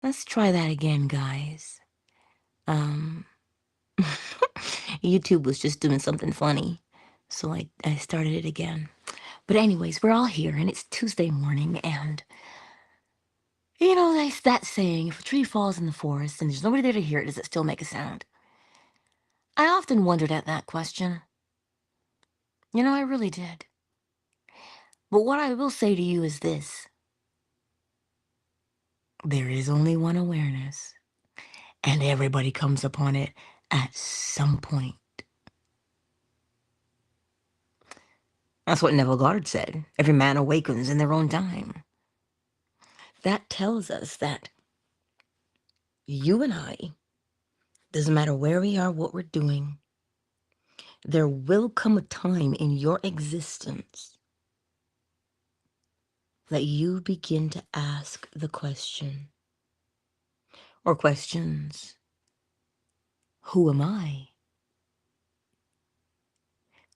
Let's try that again, guys. Um, YouTube was just doing something funny, so I started it again. But anyways, we're all here, and it's Tuesday morning, and there's that saying, if a tree falls in the forest and there's nobody there to hear it, does it still make a sound? I often wondered at that question. I really did. But what I will say to you is this. There is only one awareness, and everybody comes upon it at some point. That's what Neville Goddard said. Every man awakens in their own time. That tells us that you and I, doesn't matter where we are, what we're doing, there will come a time in your existence that you begin to ask the question or questions. Who am I?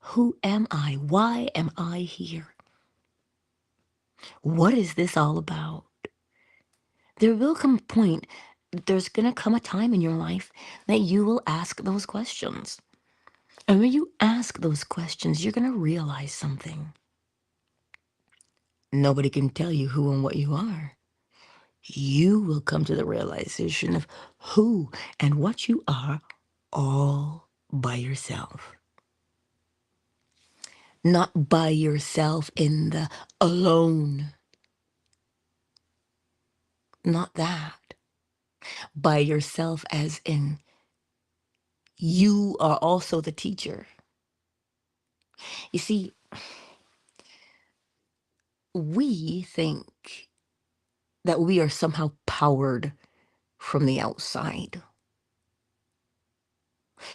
Who am I? Why am I here? What is this all about? There will come a point, there's going to come a time in your life that you will ask those questions. And when you ask those questions, you're going to realize something. Nobody can tell you who and what you are. You will come to the realization of who and what you are all by yourself. Not by yourself in the alone. Not that. By yourself as in you are also the teacher. You see, we think that we are somehow powered from the outside.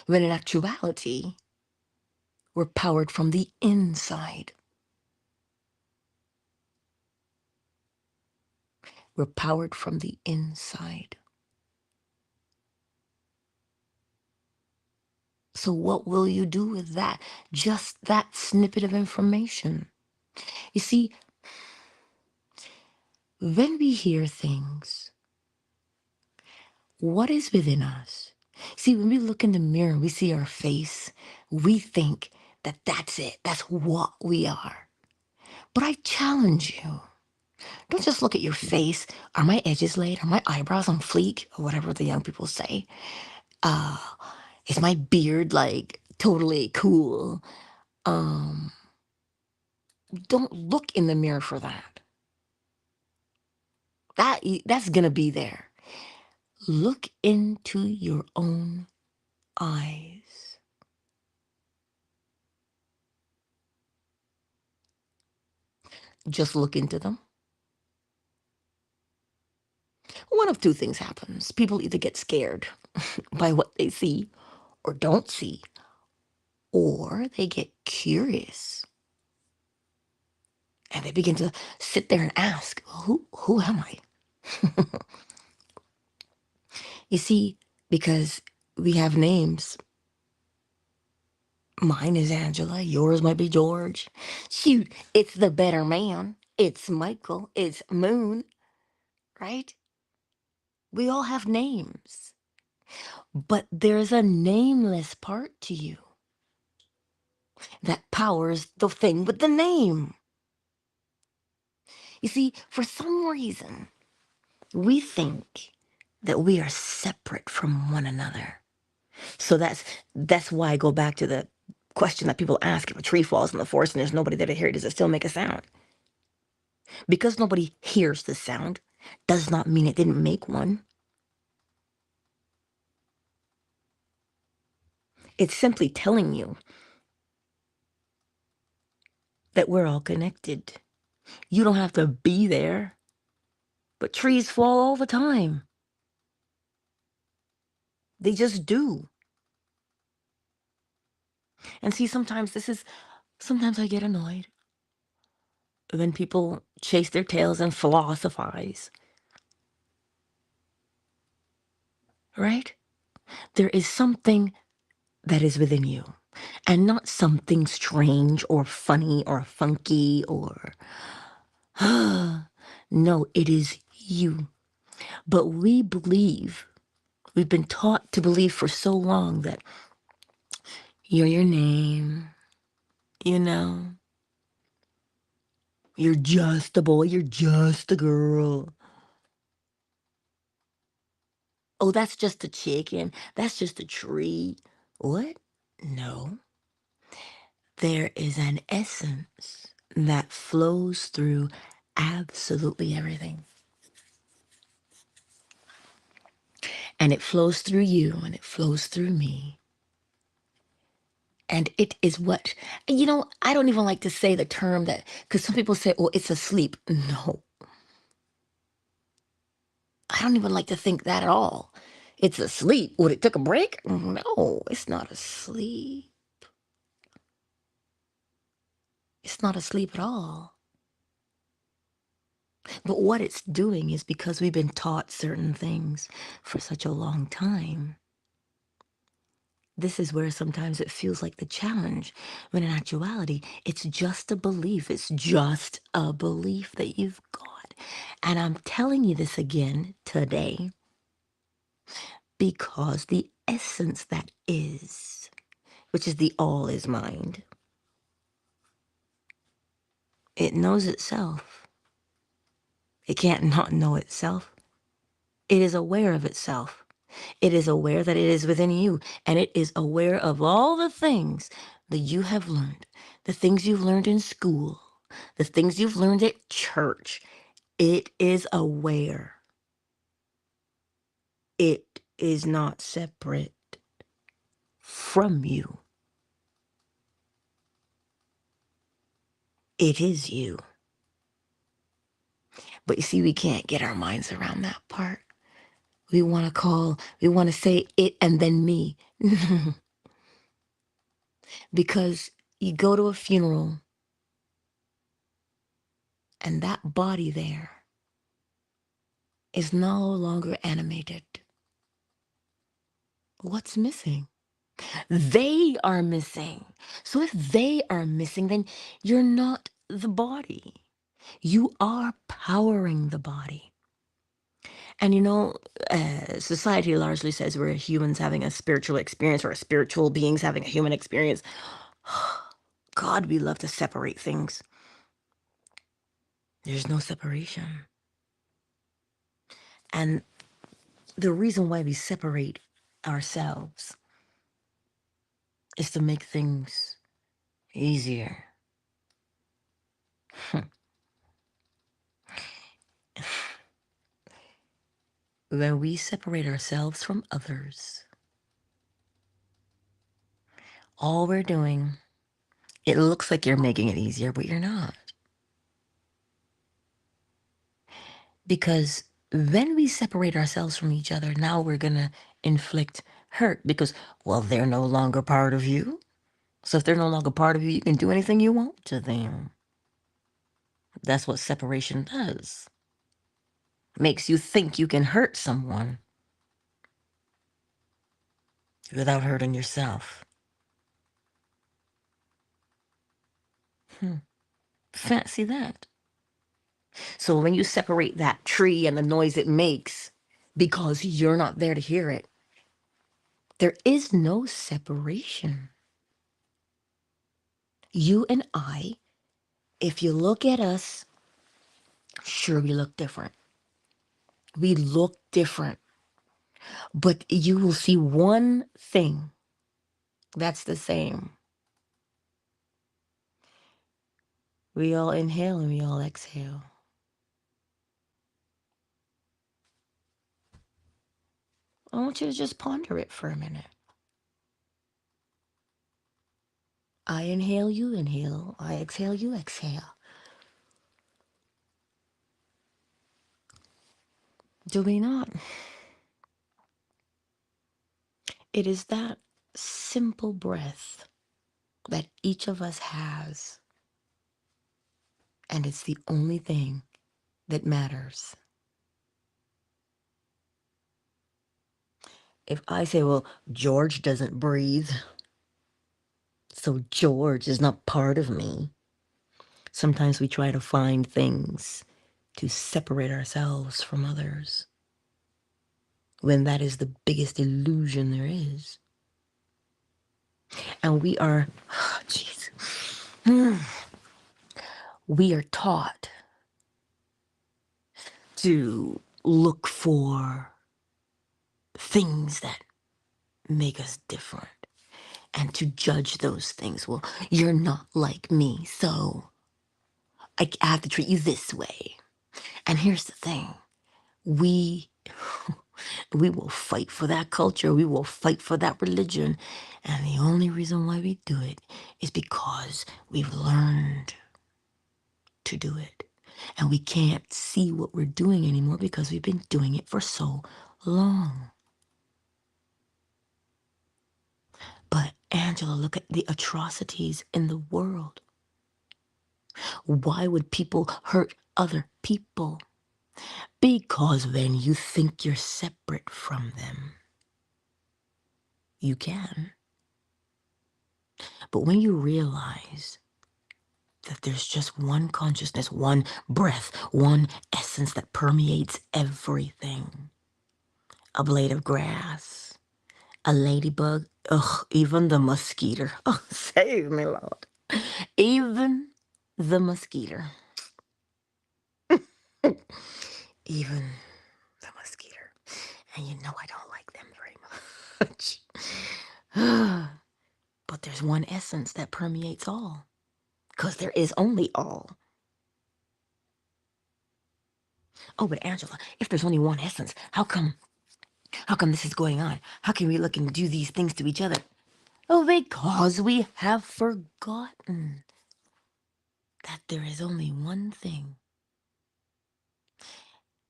When in actuality, we're powered from the inside. We're powered from the inside. So what will you do with that? Just that snippet of information. You see, when we hear things, what is within us? See, when we look in the mirror, we see our face, we think that that's it. That's what we are. But I challenge you. Don't just look at your face. Are my edges laid? Are my eyebrows on fleek? Or whatever the young people say. Is my beard like totally cool? Don't look in the mirror for that. That's gonna be there. Look into your own eyes. Just look into them. One of two things happens. People either get scared by what they see or don't see, or they get curious and they begin to sit there and ask, who am I? You see, because we have names. Mine is Angela, yours might be George. Shoot, it's the better man. It's Michael, it's Moon, right? We all have names. But there's a nameless part to you that powers the thing with the name. You see, for some reason, we think that we are separate from one another. So that's why I go back to the question that people ask: if a tree falls in the forest and there's nobody there to hear it, does it still make a sound? Because nobody hears the sound does not mean it didn't make one. It's simply telling you that we're all connected. You don't have to be there, but trees fall all the time. They just do. And see, sometimes I get annoyed when people chase their tails and philosophize, right? There is something that is within you, and not something strange or funny or funky or, no, it is you. But we've been taught to believe for so long that you're your name, you know, you're just a boy, you're just a girl. Oh, that's just a chicken, that's just a tree. What? No. There is an essence that flows through absolutely everything. And it flows through you and it flows through me. And it is what, I don't even like to say the term that, because some people say, oh, it's asleep. No, I don't even like to think that at all. It's asleep. Would it took a break? No, it's not asleep. It's not asleep at all. But what it's doing is because we've been taught certain things for such a long time. This is where sometimes it feels like the challenge, when in actuality, it's just a belief. It's just a belief that you've got. And I'm telling you this again today because the essence that is, which is the all is mind, it knows itself. It can't not know itself. It is aware of itself. It is aware that it is within you, and it is aware of all the things that you have learned, the things you've learned in school, the things you've learned at church. It is aware. It is not separate from you. It is you. But you see, we can't get our minds around that part. We want to say it and then me. Because you go to a funeral and that body there is no longer animated. What's missing? They are missing. So if they are missing, then you're not the body. You are powering the body. And society largely says we're humans having a spiritual experience or spiritual beings having a human experience. God, we love to separate things. There's no separation. And the reason why we separate ourselves is to make things easier. When we separate ourselves from others, all we're doing, it looks like you're making it easier, but you're not. Because when we separate ourselves from each other, now we're going to inflict hurt because, well, they're no longer part of you. So if they're no longer part of you, you can do anything you want to them. That's what separation does. Makes you think you can hurt someone without hurting yourself. Fancy that. So when you separate that tree and the noise it makes because you're not there to hear it, there is no separation. You and I, if you look at us, sure, we look different. We look different. But you will see one thing that's the same. We all inhale and we all exhale. I want you to just ponder it for a minute. I inhale, you inhale. I exhale, you exhale. Do we not? It is that simple breath that each of us has. And it's the only thing that matters. If I say, well, George doesn't breathe, so George is not part of me. Sometimes we try to find things to separate ourselves from others. when that is the biggest illusion there is. And we are, jeez, we are taught to look for things that make us different and to judge those things. Well, you're not like me, so I have to treat you this way. And here's the thing. We we will fight for that culture. We will fight for that religion. And the only reason why we do it is because we've learned to do it. And we can't see what we're doing anymore because we've been doing it for so long. But Angela, look at the atrocities in the world. Why would people hurt other people? Because when you think you're separate from them, you can. But when you realize that there's just one consciousness, one breath, one essence that permeates everything, a blade of grass, a ladybug, ugh, even the mosquito. Oh, save me, Lord. Even the mosquito. Even the mosquito. And you know I don't like them very much. But there's one essence that permeates all. Because there is only all. Oh, but Angela, if there's only one essence, how come this is going on? How can we look and do these things to each other? Oh, because we have forgotten that there is only one thing.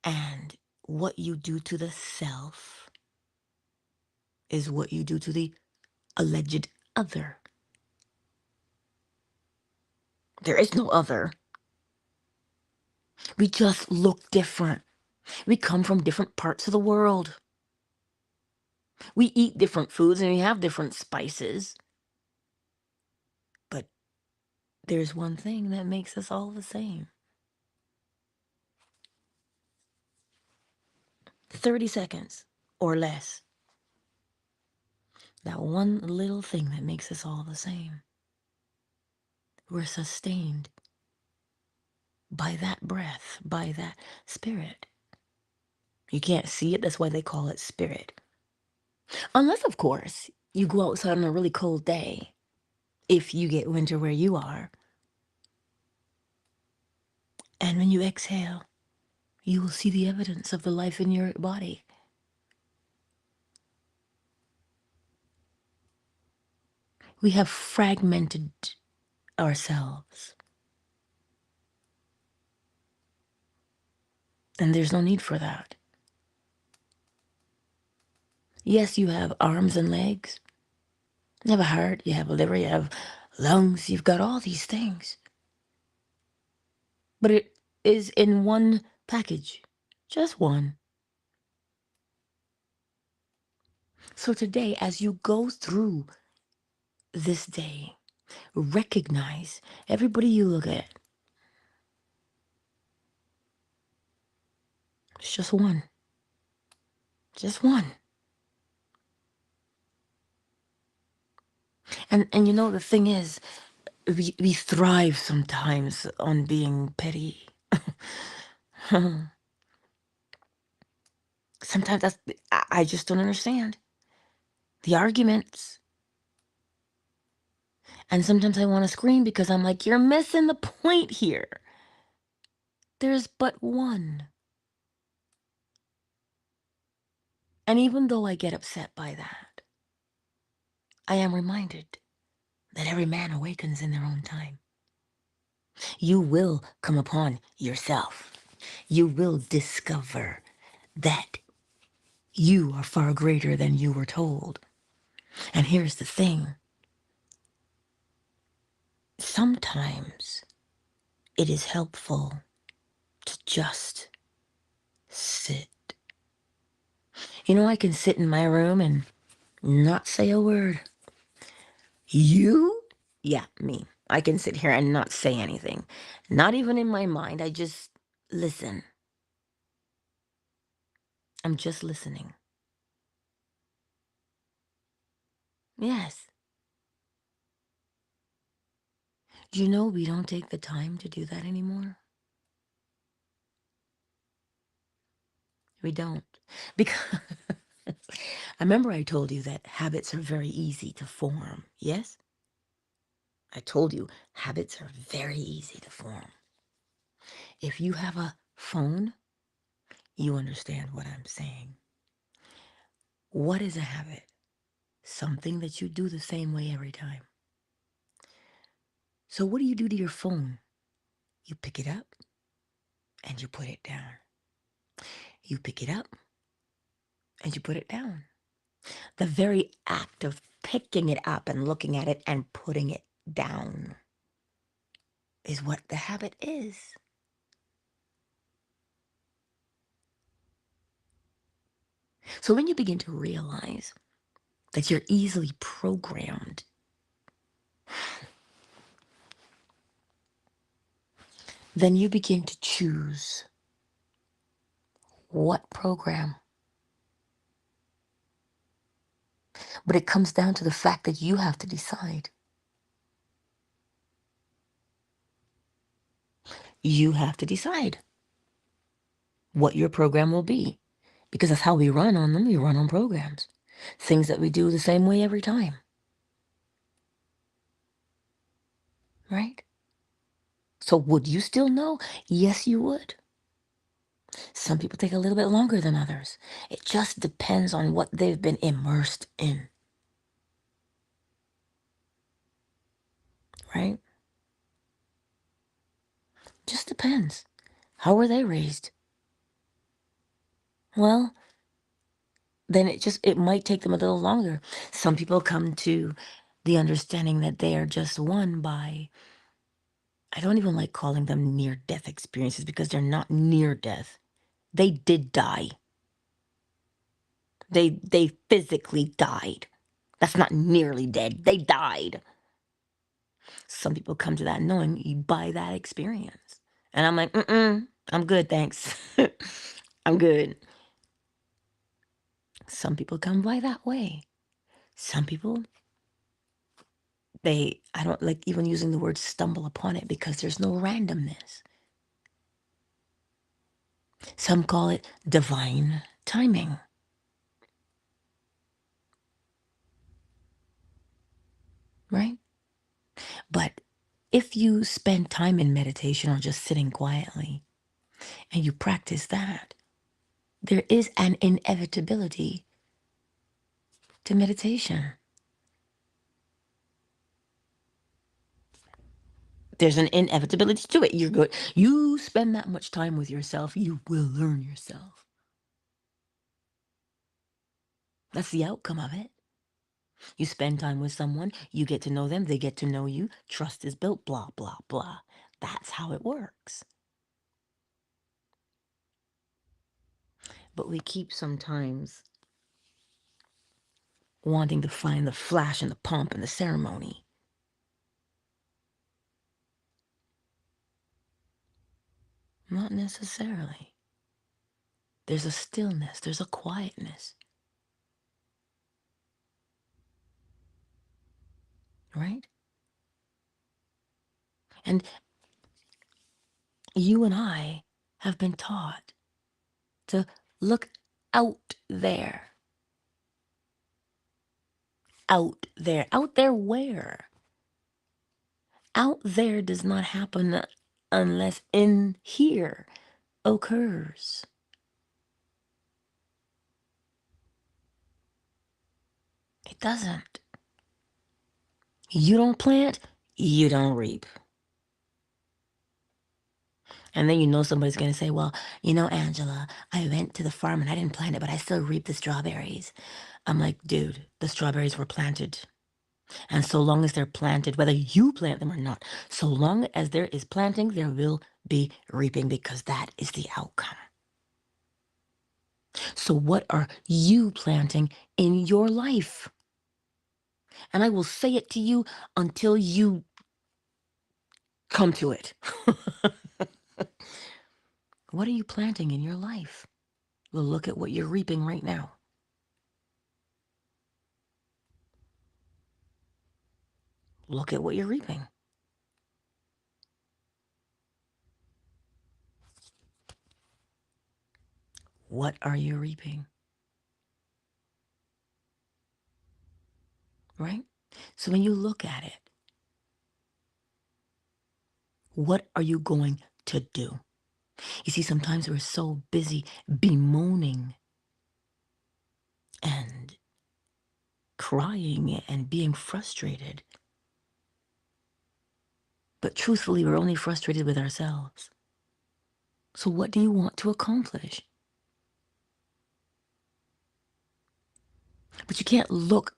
And what you do to the self is what you do to the alleged other. There is no other. We just look different. We come from different parts of the world. We eat different foods and we have different spices. But there's one thing that makes us all the same. 30 seconds or less. That one little thing that makes us all the same. We're sustained by that breath, by that spirit. You can't see it, that's why they call it spirit. Unless, of course, you go outside on a really cold day, if you get winter where you are. And when you exhale, you will see the evidence of the life in your body. We have fragmented ourselves. And there's no need for that. Yes, you have arms and legs. You have a heart, you have a liver, you have lungs, you've got all these things. But it is in one package, just one. So today, as you go through this day, recognize everybody you look at. It's just one. Just one. And you know, the thing is, we thrive sometimes on being petty. Sometimes I just don't understand the arguments. And sometimes I want to scream because I'm like, you're missing the point here. There's but one. And even though I get upset by that, I am reminded that every man awakens in their own time. You will come upon yourself. You will discover that you are far greater than you were told. And here's the thing. Sometimes it is helpful to just sit. You know, I can sit in my room and not say a word. You? Yeah, me. I can sit here and not say anything. Not even in my mind. I just listen. I'm just listening. Yes. You know, we don't take the time to do that anymore. We don't. Because I remember I told you that habits are very easy to form. Yes? I told you habits are very easy to form. If you have a phone, you understand what I'm saying. What is a habit? Something that you do the same way every time. So, what do you do to your phone? You pick it up and you put it down. You pick it up and you put it down. The very act of picking it up and looking at it and putting it down is what the habit is. So, when you begin to realize that you're easily programmed, then you begin to choose what program. But it comes down to the fact that you have to decide. You have to decide what your program will be. Because that's how we run on them. We run on programs. Things that we do the same way every time. Right? So would you still know? Yes, you would. Some people take a little bit longer than others. It just depends on what they've been immersed in. Right? Just depends. How were they raised? Well, then it might take them a little longer. Some people come to the understanding that they are just won by, I don't even like calling them near death experiences because they're not near death. They did die. They physically died. That's not nearly dead. They died. Some people come to that knowing you by that experience. And I'm like, I'm good, thanks. I'm good. Some people come by that way. Some people, I don't like even using the word stumble upon it because there's no randomness. Some call it divine timing. Right? But if you spend time in meditation or just sitting quietly and you practice that, there is an inevitability to meditation. There's an inevitability to it. You're good. You spend that much time with yourself, you will learn yourself. That's the outcome of it. You spend time with someone, you get to know them, they get to know you, trust is built, blah, blah, blah. That's how it works. But we keep sometimes wanting to find the flash and the pomp and the ceremony. Not necessarily. There's a stillness, there's a quietness, right? And you and I have been taught to look out there. Out there. Out there where? Out there does not happen unless in here occurs. It doesn't. You don't plant, you don't reap. And then you know somebody's going to say, well, Angela, I went to the farm and I didn't plant it, but I still reaped the strawberries. I'm like, dude, the strawberries were planted. And so long as they're planted, whether you plant them or not, so long as there is planting, there will be reaping because that is the outcome. So what are you planting in your life? And I will say it to you until you come to it. What are you planting in your life? Well, look at what you're reaping right now. look at what you're reaping. What are you reaping? Right? So when you look at it, what are you going to do? You see, sometimes we're so busy bemoaning and crying and being frustrated. But truthfully, we're only frustrated with ourselves. So what do you want to accomplish? But you can't look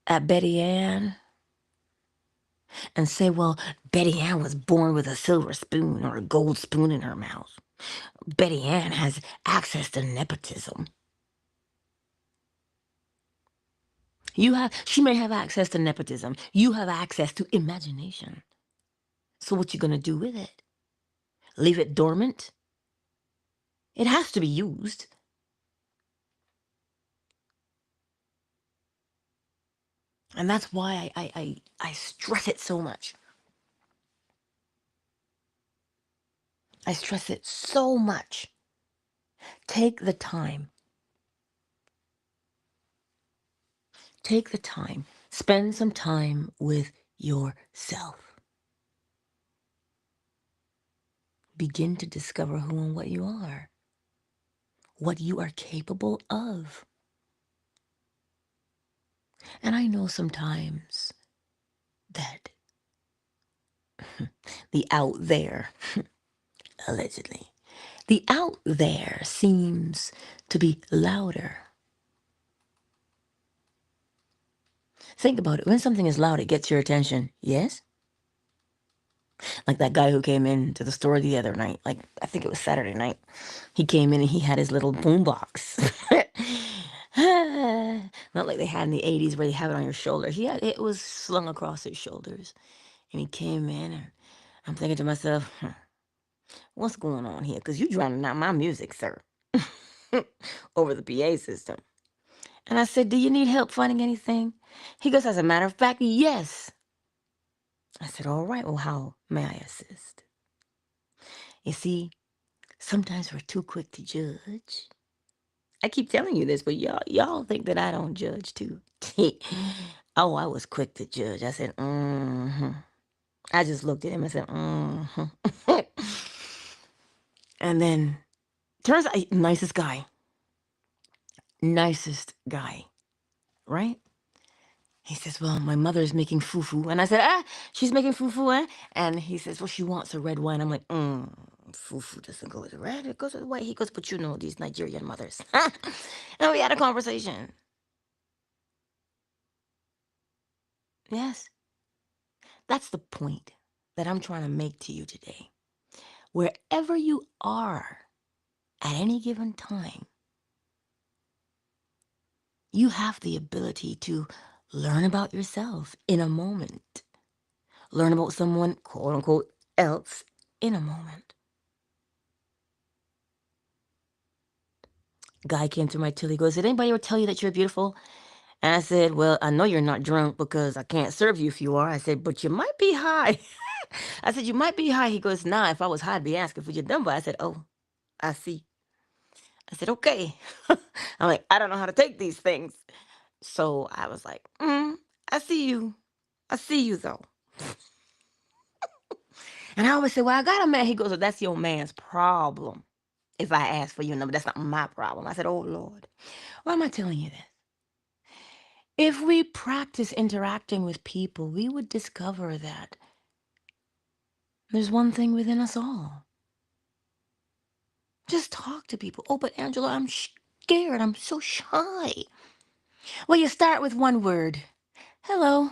at Betty Ann and say, well, Betty Ann was born with a silver spoon or a gold spoon in her mouth. Betty Ann has access to nepotism. She may have access to nepotism. You have access to imagination. So what you gonna do with it? Leave it dormant? It has to be used. And that's why I stress it so much. I stress it so much. Take the time. Take the time. Spend some time with yourself. Begin to discover who and what you are, what you are capable of. And I know sometimes that the out there, allegedly, the out there seems to be louder. Think about it. When something is loud, it gets your attention. Yes? Like that guy who came in to the store the other night. Like, I think it was Saturday night. He came in and he had his little boom box. Not like they had in the 80s where they have it on your shoulder. It was slung across his shoulders. And he came in and I'm thinking to myself, what's going on here? Because you're drowning out my music, sir. Over the PA system. And I said, do you need help finding anything? He goes, as a matter of fact, yes. I said, all right, well, how may I assist? You see, sometimes we're too quick to judge. I keep telling you this, but y'all think that I don't judge too. Oh, I was quick to judge. I said, mm-hmm. I just looked at him and said, mm-hmm. And then turns out, nicest guy, right? He says, well, my mother's making fufu. And I said, she's making fufu, eh? And he says, well, she wants a red wine. I'm like, fufu doesn't go with red, it goes with white. He goes, but you know these Nigerian mothers. And we had a conversation. Yes, that's the point that I'm trying to make to you today. Wherever you are at any given time, you have the ability to learn about yourself in a moment, learn about someone, quote unquote, else in a moment. Guy came to my till. He goes, did anybody ever tell you that you're beautiful? And I said, well, I know you're not drunk because I can't serve you if you are. I said, but you might be high. I said, you might be high. He goes, nah, if I was high, I'd be asking for your number. I said, oh, I see. I said, okay. I'm like, I don't know how to take these things. So I was like, I see you. I see you though. And I always say, well, I got a man. He goes, well, that's your man's problem. If I ask for your number, that's not my problem. I said, oh, Lord, why am I telling you this? If we practice interacting with people, we would discover that there's one thing within us all. Just talk to people. Oh, but Angela, I'm scared. I'm so shy. Well, you start with one word. Hello.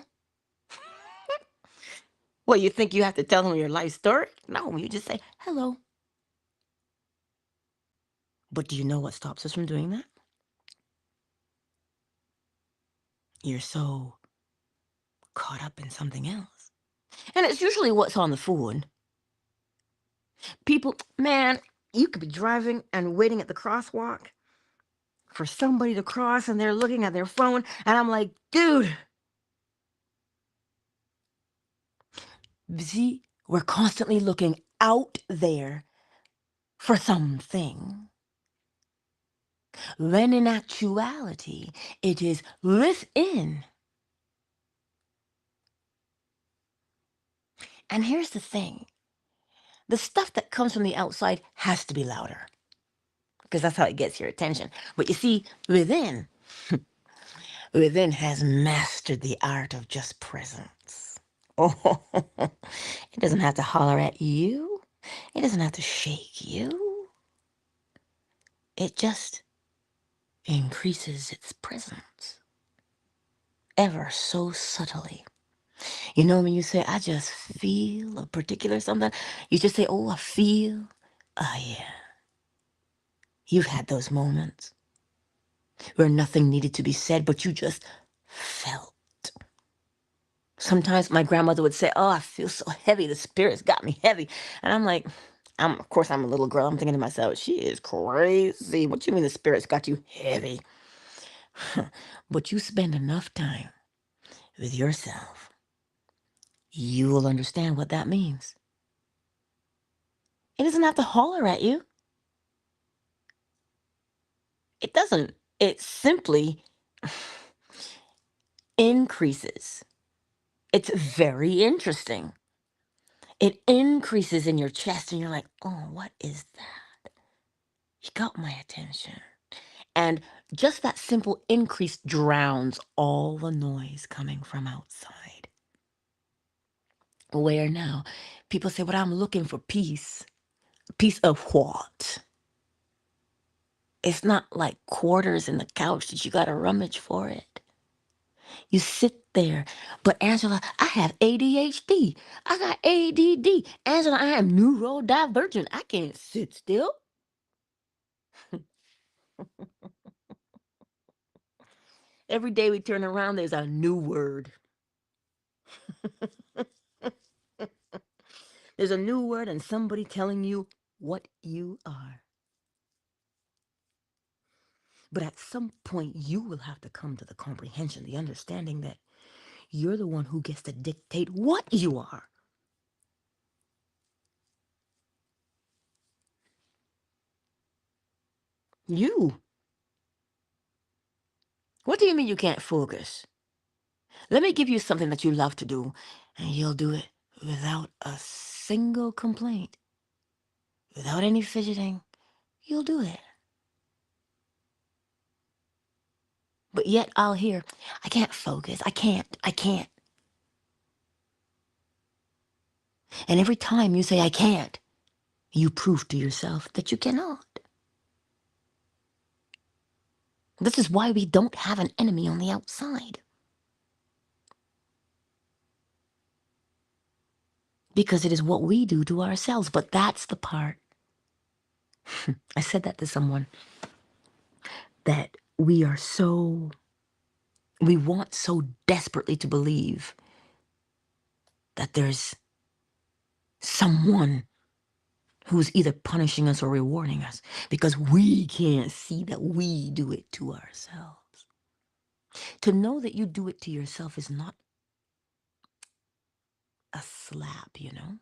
Well, you think you have to tell them your life story? No, you just say, hello. But do you know what stops us from doing that? You're so caught up in something else. And it's usually what's on the phone. People, man, you could be driving and waiting at the crosswalk for somebody to cross and they're looking at their phone. And I'm like, dude, See, we're constantly looking out there for something, when in actuality, it is within. And here's the thing, the stuff that comes from the outside has to be louder because that's how it gets your attention. But you see, within has mastered the art of just presence. Oh, it doesn't have to holler at you, it doesn't have to shake you, it just increases its presence ever so subtly. You know, when you say, I just feel a particular something, you just say, oh, I feel. Oh, yeah. You've had those moments where nothing needed to be said, but you just felt. Sometimes my grandmother would say, oh, I feel so heavy. The spirit's got me heavy. And I'm like, of course, I'm a little girl. I'm thinking to myself, she is crazy. What you mean the spirit's got you heavy? But you spend enough time with yourself, you will understand what that means. It doesn't have to holler at you. It doesn't. It simply increases. It's very interesting. It increases in your chest, and you're like, oh, what is that? You got my attention. And just that simple increase drowns all the noise coming from outside. Where now? People say, but I'm looking for peace. Peace of what? It's not like quarters in the couch that you got to rummage for it. You sit there. But Angela, I have ADHD. I got ADD. Angela, I am neurodivergent. I can't sit still. Every day we turn around, there's a new word. There's a new word and somebody telling you what you are. But at some point, you will have to come to the comprehension, the understanding that you're the one who gets to dictate what you are. You. What do you mean you can't focus? Let me give you something that you love to do, and you'll do it without a single complaint, without any fidgeting. You'll do it. But yet I'll hear, I can't focus. I can't. And every time you say, I can't, you prove to yourself that you cannot. This is why we don't have an enemy on the outside. Because it is what we do to ourselves. But that's the part. I said that to someone, that we want so desperately to believe that there's someone who's either punishing us or rewarding us because we can't see that we do it to ourselves. To know that you do it to yourself is not a slap, you know?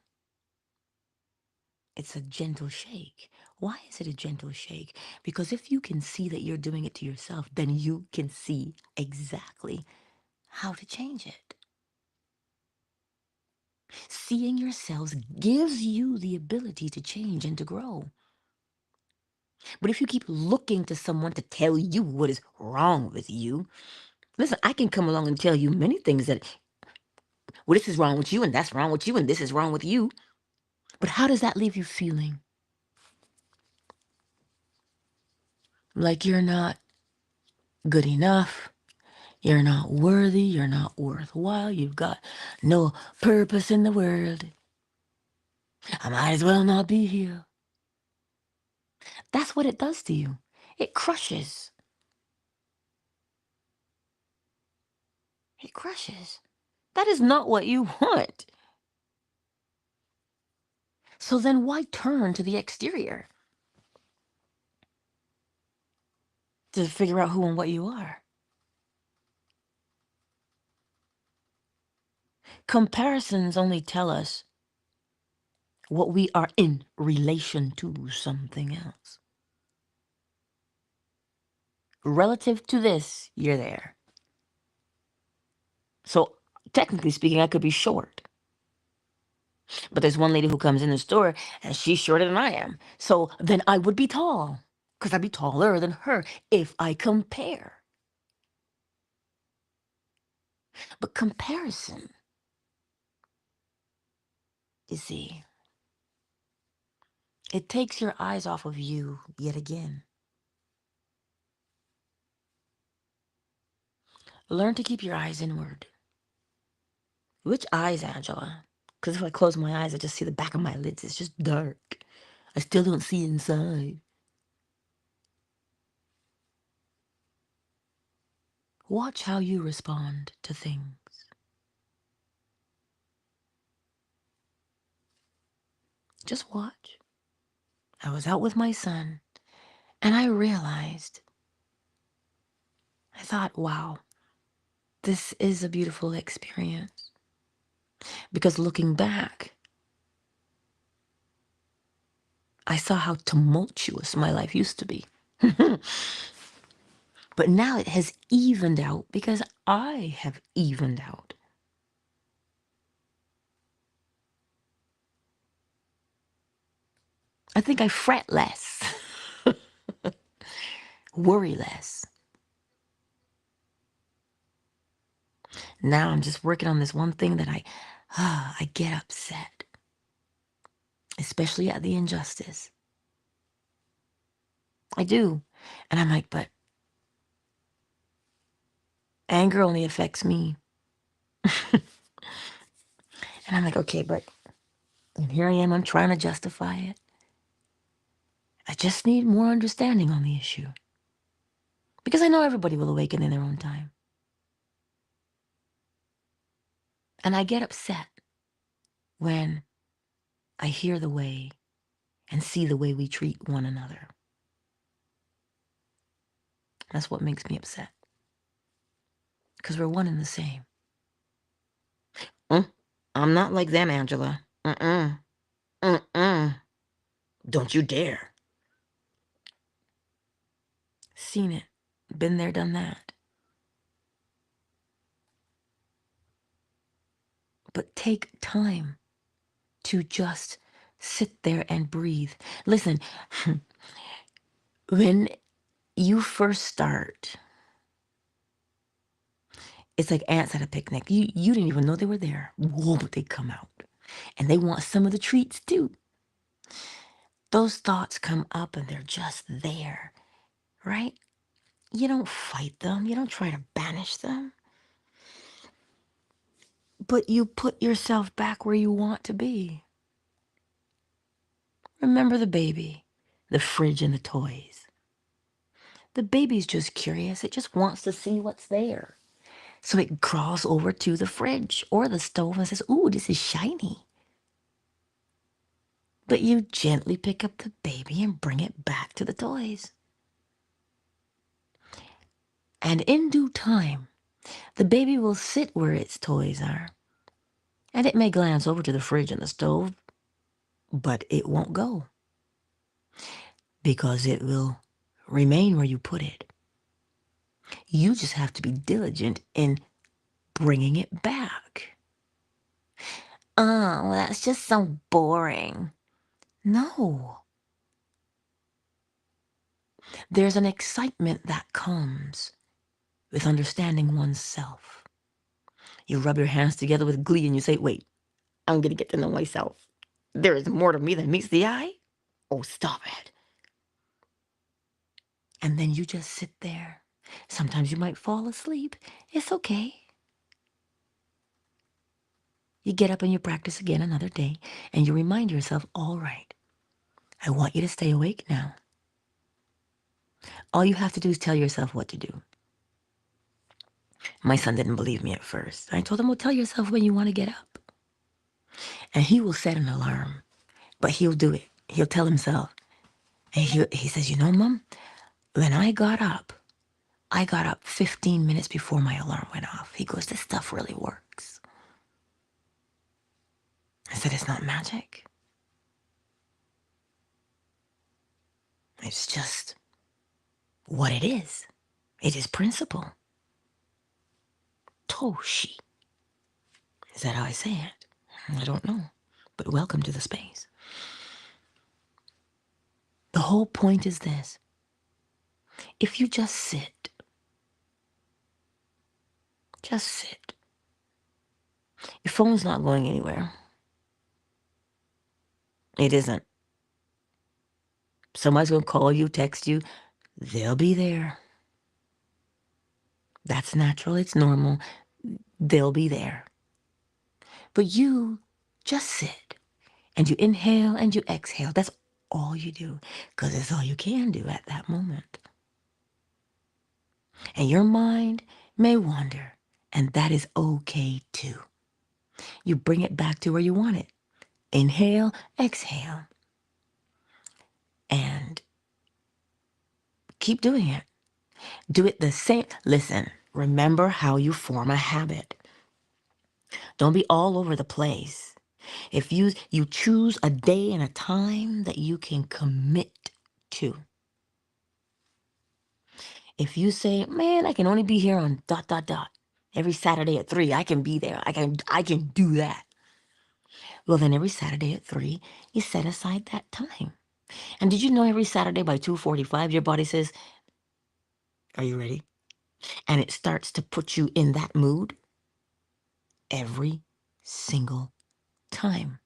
It's a gentle shake. Why is it a gentle shake? Because if you can see that you're doing it to yourself, then you can see exactly how to change it. Seeing yourselves gives you the ability to change and to grow. But if you keep looking to someone to tell you what is wrong with you, listen, I can come along and tell you many things that, well, this is wrong with you, and that's wrong with you, and this is wrong with you. But how does that leave you feeling? Like you're not good enough, you're not worthy, you're not worthwhile, you've got no purpose in the world. I might as well not be here. That's what it does to you. It crushes. It crushes. That is not what you want. So then why turn to the exterior to figure out who and what you are? Comparisons only tell us what we are in relation to something else. Relative to this, you're there. So, technically speaking, I could be short. But there's one lady who comes in the store and she's shorter than I am. So then I would be tall because I'd be taller than her if I compare. But comparison, you see, it takes your eyes off of you yet again. Learn to keep your eyes inward. Which eyes, Angela? Because if I close my eyes, I just see the back of my lids. It's just dark. I still don't see inside. Watch how you respond to things. Just watch. I was out with my son, and I realized, I thought, wow, this is a beautiful experience. Because looking back, I saw how tumultuous my life used to be. But now it has evened out because I have evened out. I think I fret less, worry less. Now I'm just working on this one thing that I get upset, especially at the injustice. I do. And I'm like, but anger only affects me. And I'm like, okay, but and here I am, I'm trying to justify it. I just need more understanding on the issue. Because I know everybody will awaken in their own time. And I get upset when I hear the way and see the way we treat one another. That's what makes me upset. Because we're one and the same. I'm not like them, Angela. Don't you dare. Seen it. Been there, done that. But take time to just sit there and breathe. Listen, when you first start, it's like ants at a picnic. You didn't even know they were there. Whoa, but they come out. And they want some of the treats too. Those thoughts come up and they're just there, right? You don't fight them. You don't try to banish them. But you put yourself back where you want to be. Remember the baby, the fridge and the toys. The baby's just curious. It just wants to see what's there. So it crawls over to the fridge or the stove and says, ooh, this is shiny. But you gently pick up the baby and bring it back to the toys. And in due time, the baby will sit where its toys are. And it may glance over to the fridge and the stove, but it won't go. Because it will remain where you put it. You just have to be diligent in bringing it back. Oh, well, that's just so boring. No. There's an excitement that comes with understanding oneself. You rub your hands together with glee and you say, wait, I'm going to get to know myself. There is more to me than meets the eye. Oh, stop it. And then you just sit there. Sometimes you might fall asleep. It's okay. You get up and you practice again another day, and you remind yourself, all right, I want you to stay awake now. All you have to do is tell yourself what to do. My son didn't believe me at first. I told him, well, tell yourself when you want to get up. And he will set an alarm, but he'll do it. He'll tell himself. And he says, you know, Mom, when I got up 15 minutes before my alarm went off. He goes, this stuff really works. I said, it's not magic. It's just what it is. It is principle. Toshi. Is that how I say it? I don't know. But welcome to the space. The whole point is this. If you just sit, your phone's not going anywhere. It isn't. Somebody's going to call you, text you. They'll be there. That's natural. It's normal. They'll be there. But you just sit and you inhale and you exhale. That's all you do because it's all you can do at that moment. And your mind may wander, and that is okay too. You bring it back to where you want it. Inhale, exhale, and keep doing it. Do it the same. Listen, remember how you form a habit. Don't be all over the place. If you choose a day and a time that you can commit to. If you say, man, I can only be here on ... every Saturday at 3, I can be there. I can do that. Well, then every Saturday at 3, you set aside that time. And did you know every Saturday by 2:45, your body says, are you ready? And it starts to put you in that mood every single time.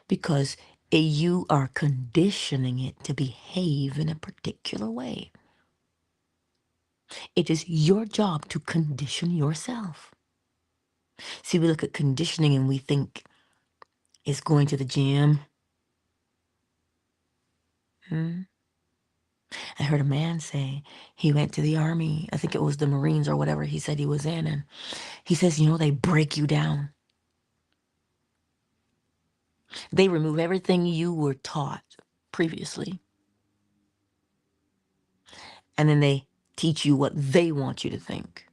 Because you are conditioning it to behave in a particular way. It is your job to condition yourself. See, we look at conditioning and we think it's going to the gym. I heard a man say he went to the army. I think it was the Marines or whatever he said he was in. And he says, they break you down. They remove everything you were taught previously. And then they teach you what they want you to think.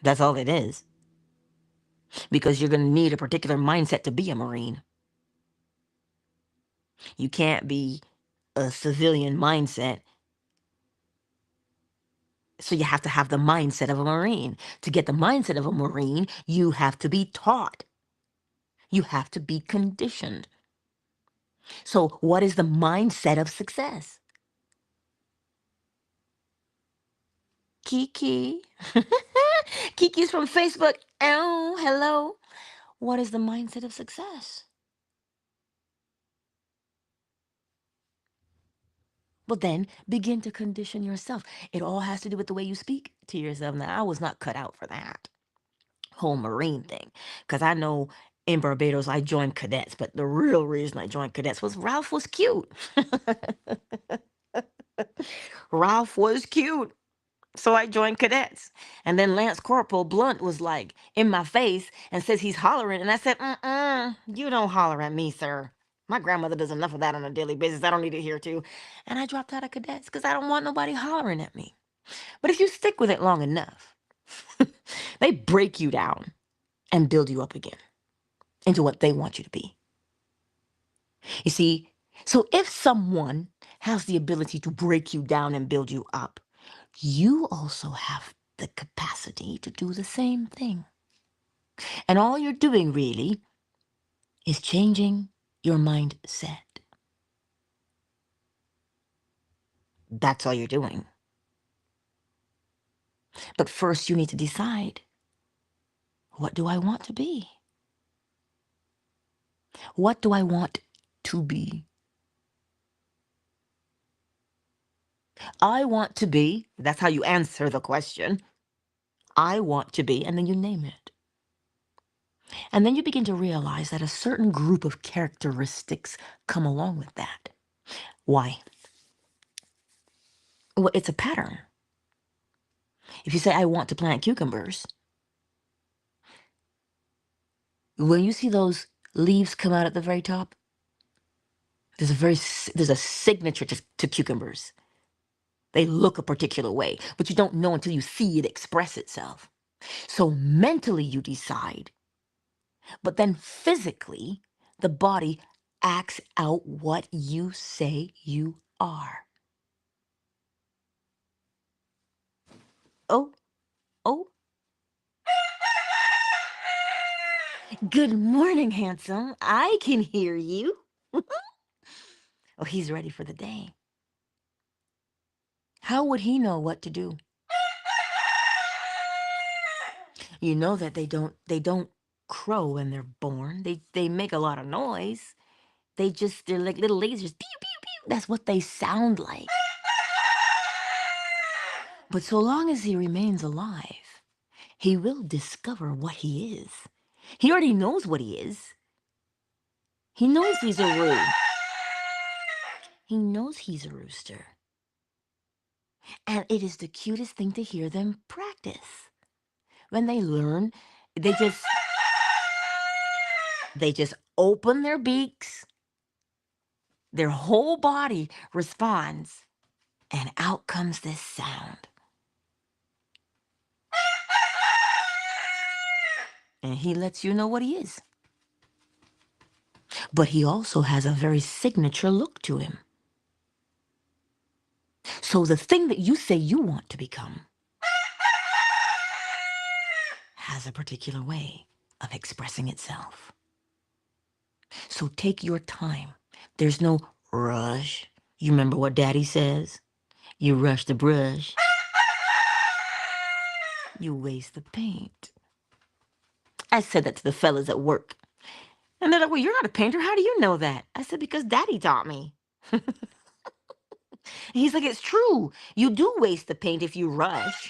That's all it is. Because you're going to need a particular mindset to be a Marine. You can't be a civilian mindset. So you have to have the mindset of a Marine. To get the mindset of a Marine, you have to be taught. You have to be conditioned. So what is the mindset of success? Kiki. Kiki's from Facebook. Oh, hello. What is the mindset of success? Well, then begin to condition yourself. It all has to do with the way you speak to yourself. Now, I was not cut out for that whole Marine thing because I know in Barbados I joined cadets, but the real reason I joined cadets was Ralph was cute. Ralph was cute. So I joined cadets. And then Lance Corporal Blunt was like in my face and says he's hollering. And I said, you don't holler at me, sir. My grandmother does enough of that on a daily basis. I don't need it here too. And I dropped out of cadets because I don't want nobody hollering at me. But if you stick with it long enough, they break you down and build you up again into what they want you to be. You see, so if someone has the ability to break you down and build you up, you also have the capacity to do the same thing. And all you're doing really is changing your mindset. That's all you're doing. But first you need to decide, what do I want to be? What do I want to be? I want to be, that's how you answer the question. I want to be, and then you name it. And then you begin to realize that a certain group of characteristics come along with that. Why? Well, it's a pattern. If you say, I want to plant cucumbers, when you see those leaves come out at the very top, there's a signature to cucumbers. They look a particular way, but you don't know until you see it express itself. So mentally you decide But then physically, the body acts out what you say you are. Oh, oh, good morning, handsome. I can hear you. Oh, he's ready for the day. How would he know what to do? You know that they don't crow when they're born. They make a lot of noise. They're like little lasers. Pew pew pew. That's what they sound like. But so long as he remains alive, he will discover what he is. He already knows what he is. He knows he's a roo. He knows he's a rooster. And it is the cutest thing to hear them practice. When they learn, they just they just open their beaks. Their whole body responds, and out comes this sound. And he lets you know what he is. But he also has a very signature look to him. So the thing that you say you want to become has a particular way of expressing itself. So take your time. There's no rush. You remember what Daddy says? You rush the brush, you waste the paint. I said that to the fellas at work. And they're like, well, you're not a painter. How do you know that? I said, because Daddy taught me. He's like, it's true. You do waste the paint if you rush.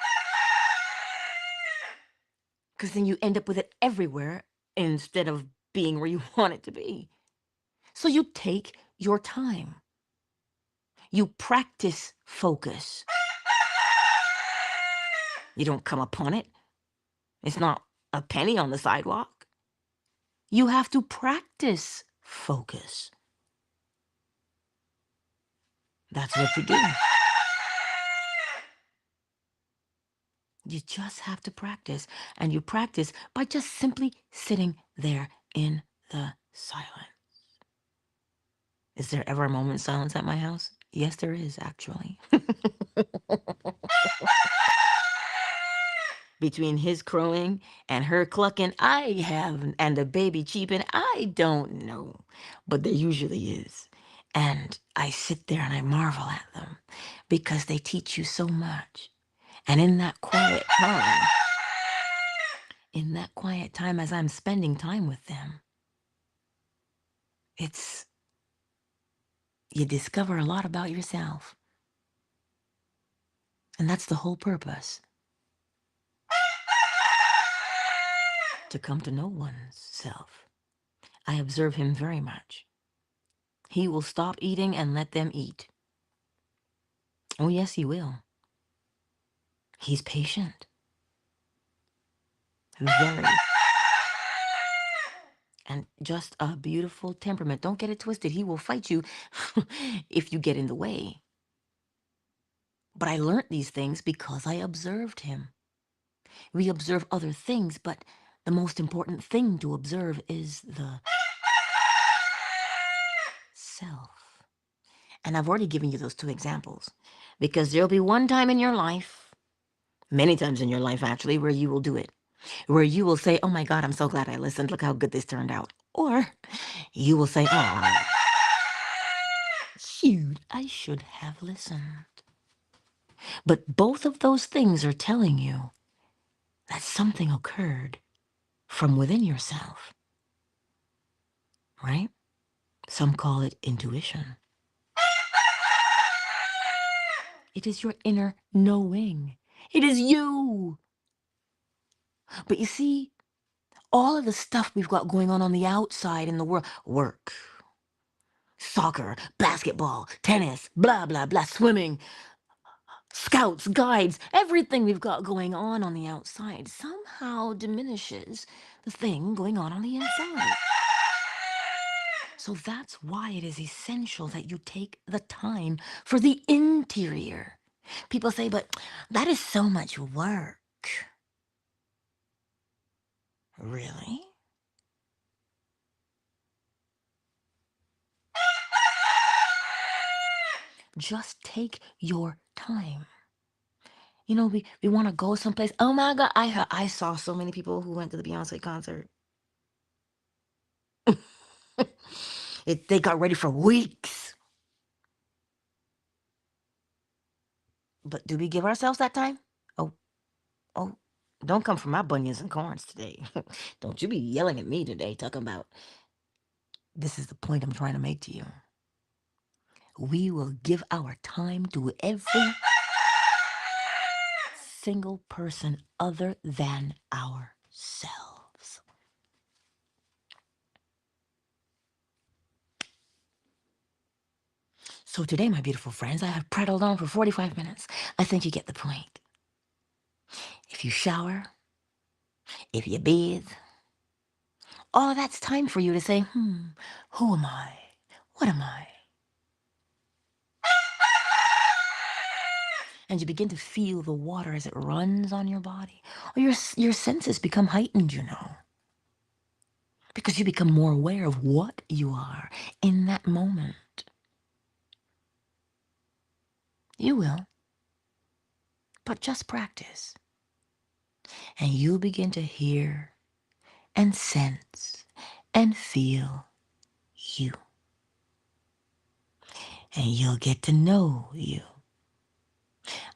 Because then you end up with it everywhere instead of being where you want it to be. So you take your time. You practice focus. You don't come upon it. It's not a penny on the sidewalk. You have to practice focus. That's what you do. You just have to practice. And you practice by just simply sitting there in the silence. Is there ever a moment of silence at my house? Yes, there is, actually. Between his crowing and her clucking, and the baby cheeping, I don't know. But there usually is. And I sit there and I marvel at them because they teach you so much. And in that quiet time, as I'm spending time with them, you discover a lot about yourself. And that's the whole purpose. To come to know one's self. I observe him very much. He will stop eating and let them eat. Oh, yes, he will. He's patient. Very. And just a beautiful temperament. Don't get it twisted. He will fight you if you get in the way. But I learned these things because I observed him. We observe other things, but the most important thing to observe is the self. And I've already given you those two examples because there'll be one time in your life, many times in your life actually, where you will do it. Where you will say, oh my God, I'm so glad I listened. Look how good this turned out. Or you will say, oh, shoot, I should have listened. But both of those things are telling you that something occurred from within yourself, right? Some call it intuition. It is your inner knowing. It is you. But you see, all of the stuff we've got going on the outside in the world, work, soccer, basketball, tennis, blah, blah, blah, swimming, scouts, guides, everything we've got going on the outside somehow diminishes the thing going on the inside. So that's why it is essential that you take the time for the interior. People say, but that is so much work. Really? Just take your time. We want to go someplace. Oh my God, I saw so many people who went to the Beyonce concert. They got ready for weeks. But do we give ourselves that time? Oh, oh, don't come for my bunions and corns today. Don't you be yelling at me today, talking about this is the point I'm trying to make to you. We will give our time to every single person other than ourselves. So today, my beautiful friends, I have prattled on for 45 minutes. I think you get the point. If you shower, if you bathe, all of that's time for you to say, who am I? What am I? And you begin to feel the water as it runs on your body. Or your senses become heightened. Because you become more aware of what you are in that moment. You will, but just practice. And you'll begin to hear and sense and feel you. And you'll get to know you.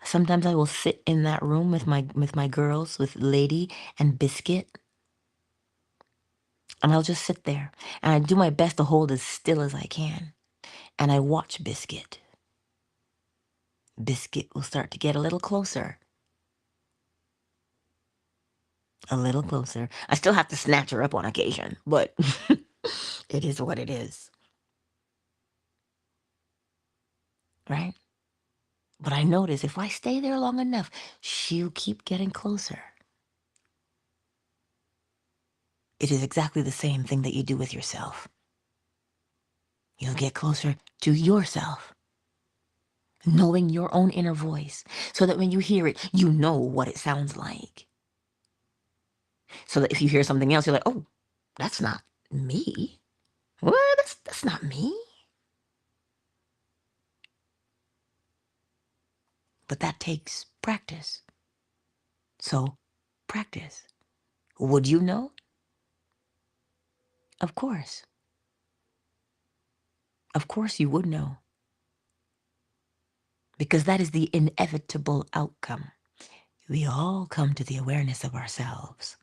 Sometimes I will sit in that room with my girls, with Lady and Biscuit, and I'll just sit there and I do my best to hold as still as I can. And I watch Biscuit. Biscuit will start to get a little closer. A little closer. I still have to snatch her up on occasion, but it is what it is. Right? But I notice if I stay there long enough, she'll keep getting closer. It is exactly the same thing that you do with yourself. You'll get closer to yourself, knowing your own inner voice, so that when you hear it, you know what it sounds like. So that if you hear something else, you're like, oh, that's not me. What? That's not me. But that takes practice. So practice. Would you know? Of course. Of course you would know. Because that is the inevitable outcome. We all come to the awareness of ourselves.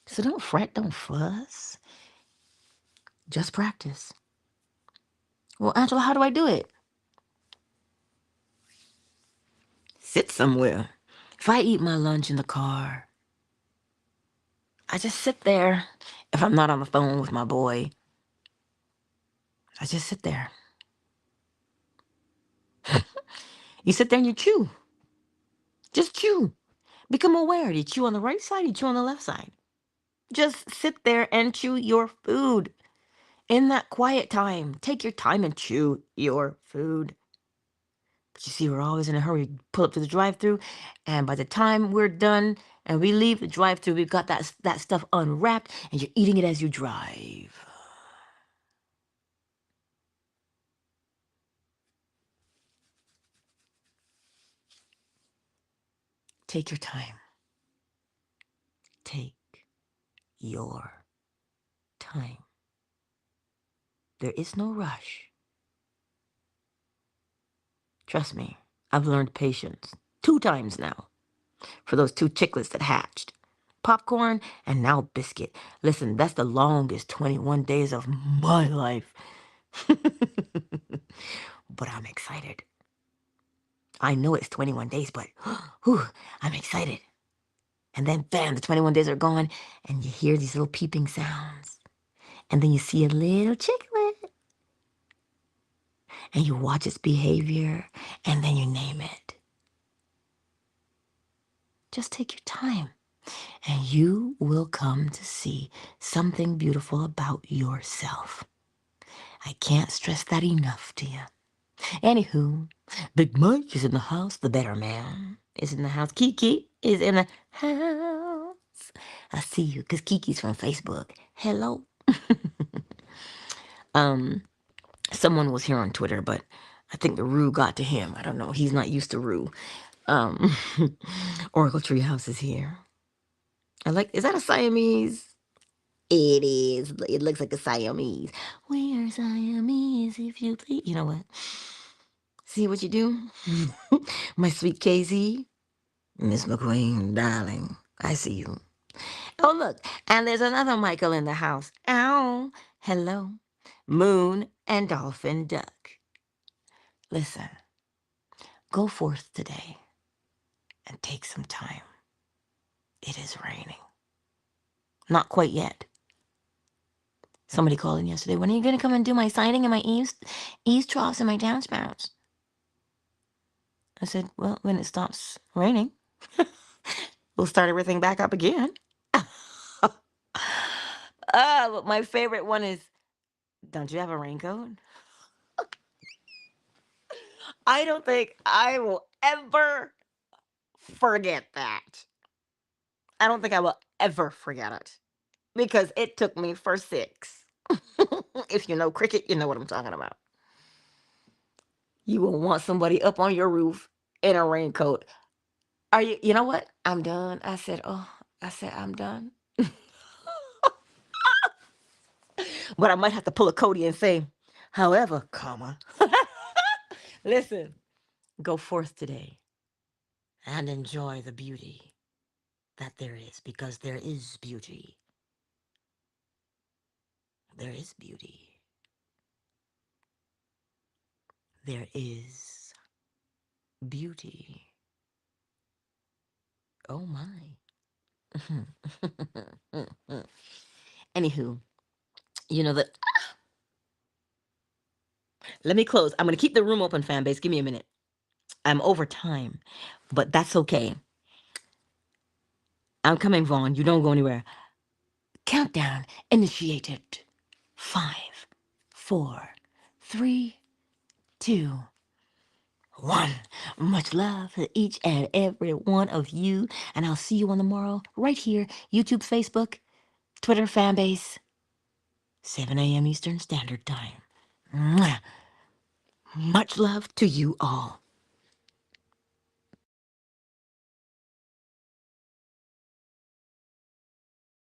So don't fret, don't fuss. Just practice. Well, Angela, how do I do it? Sit somewhere. If I eat my lunch in the car, I just sit there. If I'm not on the phone with my boy, I just sit there. You sit there and you chew. Just chew. Become aware. Do you chew on the right side? Do you chew on the left side? Just sit there and chew your food. In that quiet time, take your time and chew your food. But you see, we're always in a hurry. Pull up to the drive-thru, and by the time we're done and we leave the drive-thru, we've got that stuff unwrapped, and you're eating it as you drive. Take your time. Take your time. There is no rush. Trust me, I've learned patience 2 times now for those 2 chicklets that hatched. Popcorn and now Biscuit. Listen, that's the longest 21 days of my life. But I'm excited. I know it's 21 days, but whew, I'm excited. And then bam, the 21 days are gone and you hear these little peeping sounds. And then you see a little chicklet. And you watch its behavior and then you name it. Just take your time and you will come to see something beautiful about yourself. I can't stress that enough to you. Anywho, Big Mike is in the house. The better man is in the house. Kiki is in the house. I see you because Kiki's from Facebook. Hello. Um, Someone was here on Twitter, but I think the Rue got to him. I don't know. He's not used to Rue. Um, Oracle Treehouse is here. I like. Is that a Siamese? It is. It looks like a Siamese. We're Siamese, if you please. You know what? See what you do, my sweet KZ, Miss McQueen, darling. I see you. Oh look, and there's another Michael in the house. Ow, hello, Moon and Dolphin Duck. Listen, go forth today and take some time. It is raining. Not quite yet. Somebody called in yesterday. When are you going to come and do my siding and my eaves troughs and my downspouts? I said, well, when it stops raining, we'll start everything back up again. But my favorite one is, don't you have a raincoat? I don't think I will ever forget that. I don't think I will ever forget it because it took me for 6. If you know cricket, you know what I'm talking about. You will want somebody up on your roof in a raincoat. Are you, you know what? I'm done. I said, I'm done. But I might have to pull a Cody and say, however, comma, listen, go forth today and enjoy the beauty that there is, because there is beauty. There is beauty. There is beauty. Oh my. Anywho, you know that. Let me close. I'm going to keep the room open, fan base. Give me a minute. I'm over time, but that's okay. I'm coming, Vaughn. You don't go anywhere. Countdown initiated. 5, 4, 3, 2, 1. Much love to each and every one of you. And I'll see you on the morrow right here. YouTube, Facebook, Twitter fan base. 7 a.m. Eastern Standard Time. Mwah. Much love to you all.